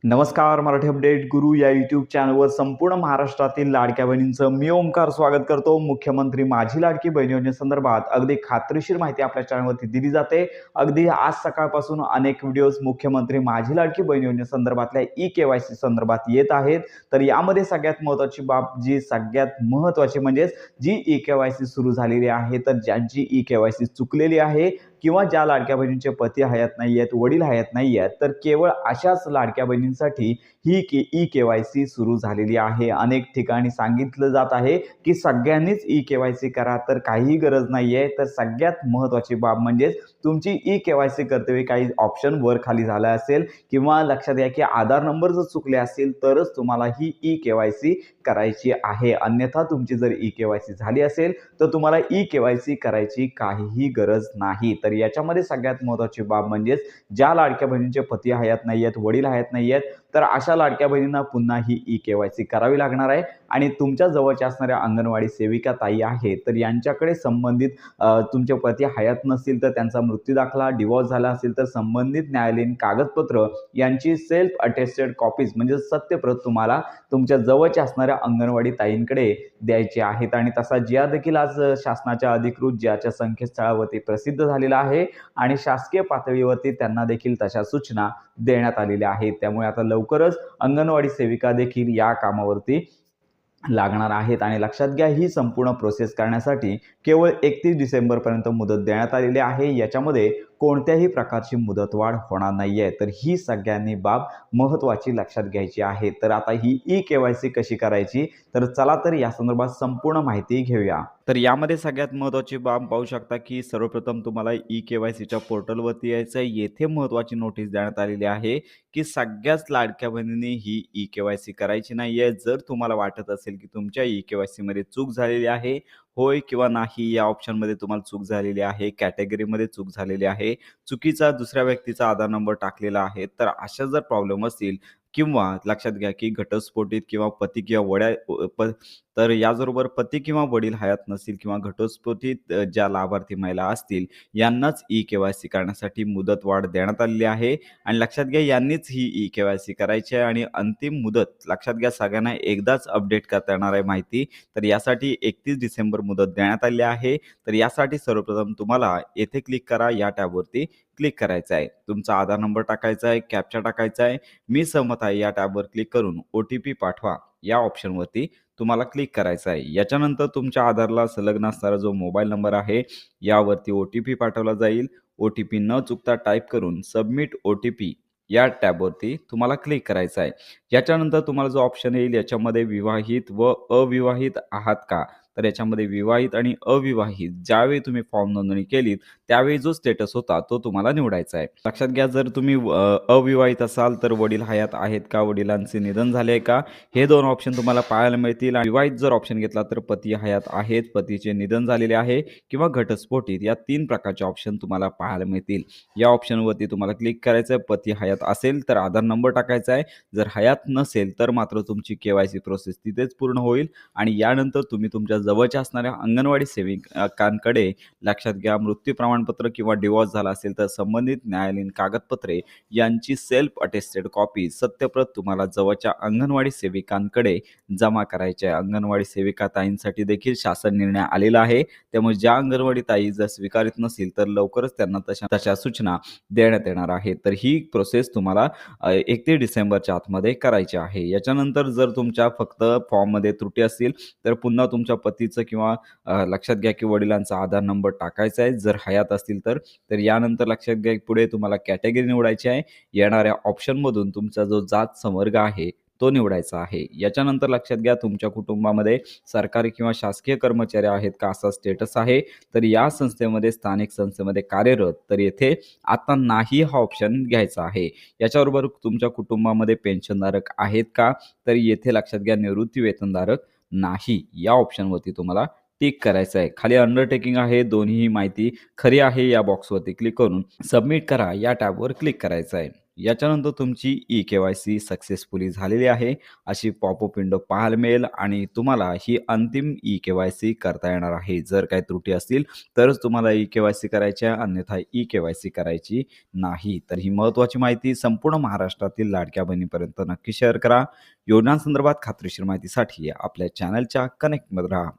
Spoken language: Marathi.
नमस्कार. मराठी अपडेट गुरु या यूट्यूब चॅनलवर संपूर्ण महाराष्ट्रातील लाडक्या बहिणींचं मी ओमकार स्वागत करतो. मुख्यमंत्री माझी लाडकी बहीण योजनेसंदर्भात अगदी खात्रीशीर माहिती आपल्या चॅनलवरती दिली जाते. अगदी आज सकाळपासून अनेक व्हिडिओज मुख्यमंत्री माझी लाडकी बहीण योजनेसंदर्भातल्या ई-केवायसी संदर्भात येत आहेत. तर यामध्ये सगळ्यात महत्त्वाची बाब जी सगळ्यात महत्त्वाची म्हणजेच जी ई-केवायसी सुरू झालेली आहे, तर ज्यांची ई-केवायसी चुकलेली आहे किंवा ज्या लाडक्या बहिणींचे पती हयात नाही आहेत, वडील हयात नाही आहेत, तर केवळ अशाच लाडक्या बहिणींसाठी ही ई-केवायसी सुरू झालेली आहे. अनेक ठिकाणी सांगितलं जात आहे की सगळ्यांनीच ई-केवायसी करा, तर काहीही गरज नाही आहे. तर सगळ्यात महत्त्वाची बाब म्हणजेच तुमची ई-केवायसी करतेवेळी काही ऑप्शन वर खाली झाला असेल किंवा लक्षात घ्या की आधार नंबर जर चुकले असतील तरच तुम्हाला ही ई-केवायसी करायची आहे. अन्यथा तुमची जर ई-केवायसी झाली असेल तर तुम्हाला ई-केवायसी करायची काहीही गरज नाही. तर याच्यामध्ये सगळ्यात महत्त्वाची बाब म्हणजेच ज्या लाडक्या बहिणींचे पती हयात नाही आहेत, वडील हयात नाही आहेत, तर अशा लाडक्या बहिणींना पुन्हा ही ई-केवायसी करावी लागणार आहे. आणि तुमच्या जवळच्या असणाऱ्या अंगणवाडी सेविका ताई आहेत, तर यांच्याकडे संबंधित तुमचे पती हयात नसतील तर त्यांचा मृत्यू दाखला, डिवॉर्स झाला असेल तर संबंधित न्यायालयीन कागदपत्र यांची सेल्फ अटेस्टेड कॉपीज म्हणजे सत्यप्रत तुम्हाला तुमच्या जवळच्या असणाऱ्या अंगणवाडी ताईंकडे द्यायचे आहेत. आणि तसा जिया देखील आज शासनाच्या अधिकृत जियाच्या संकेतस्थळावरती प्रसिद्ध झालेला आहे आणि शासकीय पातळीवरती त्यांना देखील तशा सूचना देण्यात आलेल्या आहेत. त्यामुळे आता लवकरच अंगणवाडी सेविका देखील या कामावरती लागणार आहेत. आणि लक्षात घ्या, ही संपूर्ण प्रोसेस करण्यासाठी केवळ 31 डिसेंबरपर्यंत मुदत देण्यात आलेली आहे. याच्यामध्ये कोणत्याही प्रकारची मुदतवाढ होणार नाही आहे. तर ही सगळ्यांनी बाब महत्त्वाची लक्षात घ्यायची आहे. तर आता ही ई-केवायसी कशी करायची, तर चला तर या संदर्भात संपूर्ण माहिती घेऊया. तर यामध्ये सगळ्यात महत्त्वाची बाब पाहू शकता की सर्वप्रथम तुम्हाला ई-केवायसीच्या पोर्टलवरती यायचं आहे. येथे महत्त्वाची नोटीस देण्यात आलेली आहे की सगळ्याच लाडक्या बहिणींनी ही ई-केवायसी करायची नाही आहे. जर तुम्हाला वाटत असेल की तुमच्या ई-केवायसीमध्ये चूक झालेली आहे, होय किंवा नाही या ऑप्शनमध्ये तुम्हाला चूक झालेली आहे, कॅटेगरीमध्ये चूक झालेली आहे, चुकीचा दुसऱ्या व्यक्तीचा आधार नंबर टाकलेला आहे, तर अशा जर प्रॉब्लेम असतील किंवा लक्षात घ्या की घटस्फोटित किंवा पती किंवा तर याचबरोबर पती किंवा वडील हयात नसतील किंवा घटस्फोटित ज्या लाभार्थी महिला असतील यांनाच ई-केवायसी करण्यासाठी मुदतवाढ देण्यात आलेली आहे. आणि लक्षात घ्या, यांनीच ही ई-केवायसी करायची आहे आणि अंतिम मुदत लक्षात घ्या सगळ्यांना एकदाच अपडेट करता येणार आहे माहिती. तर यासाठी 31 डिसेंबर मुदत देण्यात आली आहे. तर यासाठी सर्वप्रथम तुम्हाला येथे क्लिक करा, या टॅबवरती क्लिक करायचं आहे. तुमचा आधार नंबर टाकायचा आहे, कॅप्चा टाकायचा आहे, मी सहमत आहे या टॅबवर क्लिक करून OTP पाठवा या ऑप्शनवरती तुम्हाला क्लिक करायचं आहे. याच्यानंतर तुमच्या आधारला संलग्न असणारा जो मोबाईल नंबर आहे यावरती OTP पाठवला जाईल. OTP न चुकता टाईप करून सबमिट OTP या टॅबवरती तुम्हाला क्लिक करायचं आहे. याच्यानंतर तुम्हाला जो ऑप्शन येईल याच्यामध्ये विवाहित व अविवाहित आहात का, तर याच्यामध्ये विवाहित आणि अविवाहित ज्यावेळी तुम्ही फॉर्म नोंदणी केलीत त्यावेळी जो स्टेटस होता तो तुम्हाला निवडायचा आहे. लक्षात घ्या, जर तुम्ही अविवाहित असाल तर वडील हयात आहेत का, वडिलांचे निधन झाले आहे का, हे 2 ऑप्शन तुम्हाला पाहायला मिळतील. आणि विवाहित जर ऑप्शन घेतला तर पती हयात आहेत, पतीचे निधन झालेले आहे किंवा घटस्फोटित या 3 प्रकारचे ऑप्शन तुम्हाला पाहायला मिळतील. या ऑप्शनवरती तुम्हाला क्लिक करायचं आहे. पती हयात असेल तर आधार नंबर टाकायचा आहे, जर हयात नसेल तर मात्र तुमची केवायसी प्रोसेस तिथेच पूर्ण होईल. आणि यानंतर तुम्ही तुमच्या जवळच्या असणाऱ्या अंगणवाडी सेविकांकडे लक्षात घ्या मृत्यू प्रमाणपत्र किंवा डिवॉर्स झाला असेल तर संबंधित न्यायालयीन कागदपत्रे यांची सेल्फ अटेस्टेड कॉपी सत्यप्रत तुम्हाला जवळच्या अंगणवाडी सेविकांकडे जमा करायचे आहे. अंगणवाडी सेविका ताईंसाठी देखील शासन निर्णय आलेला आहे. त्यामुळे ज्या अंगणवाडी ताई जर स्वीकारत नसतील तर लवकरच त्यांना तशा सूचना देण्यात येणार आहेत. तर ही प्रोसेस तुम्हाला 31 डिसेंबरच्या आतमध्ये करायची आहे. याच्यानंतर जर तुमच्या फक्त फॉर्ममध्ये त्रुटी असतील तर पुन्हा तुमच्या पतीचं किंवा लक्षात घ्या की वडिलांचा आधार नंबर टाकायचा आहे जर हयात असतील तर यानंतर लक्षात घ्या पुढे तुम्हाला कॅटेगरी निवडायची आहे. येणाऱ्या ऑप्शनमधून तुमचा जो जात संवर्ग आहे तो निवडायचा आहे. याच्यानंतर लक्षात घ्या तुमच्या कुटुंबामध्ये सरकारी किंवा शासकीय कर्मचारी आहेत का असा स्टेटस आहे. तर या संस्थेमध्ये स्थानिक संस्थेमध्ये कार्यरत तर येथे आता नाही हा ऑप्शन घ्यायचा आहे. याच्याबरोबर तुमच्या कुटुंबामध्ये पेन्शनधारक आहेत का, तर येथे लक्षात घ्या निवृत्ती वेतनधारक नाही या ऑप्शनवरती तुम्हाला टिक करायचं आहे. खाली अंडरटेकिंग आहे, दोन्ही माहिती खरी आहे या बॉक्सवरती क्लिक करून सबमिट करा या टॅबवर क्लिक करायचं आहे. याच्यानंतर तुमची ई-के-वाय-सी सक्सेसफुली झालेली आहे, अशी पॉपअप विंडो पाहायला मिळेल आणि तुम्हाला ही अंतिम ई-के-वाय-सी करता येणार आहे. जर काही त्रुटी असतील तरच तुम्हाला ई-के-वाय-सी करायची आहे, अन्यथा ई-के-वाय-सी करायची नाही. तर ही महत्त्वाची माहिती संपूर्ण महाराष्ट्रातील लाडक्या बहिणीपर्यंत नक्की शेअर करा. योजनांसंदर्भात खात्रीशीर माहितीसाठी आपल्या चॅनलच्या कनेक्टमध्ये राहा.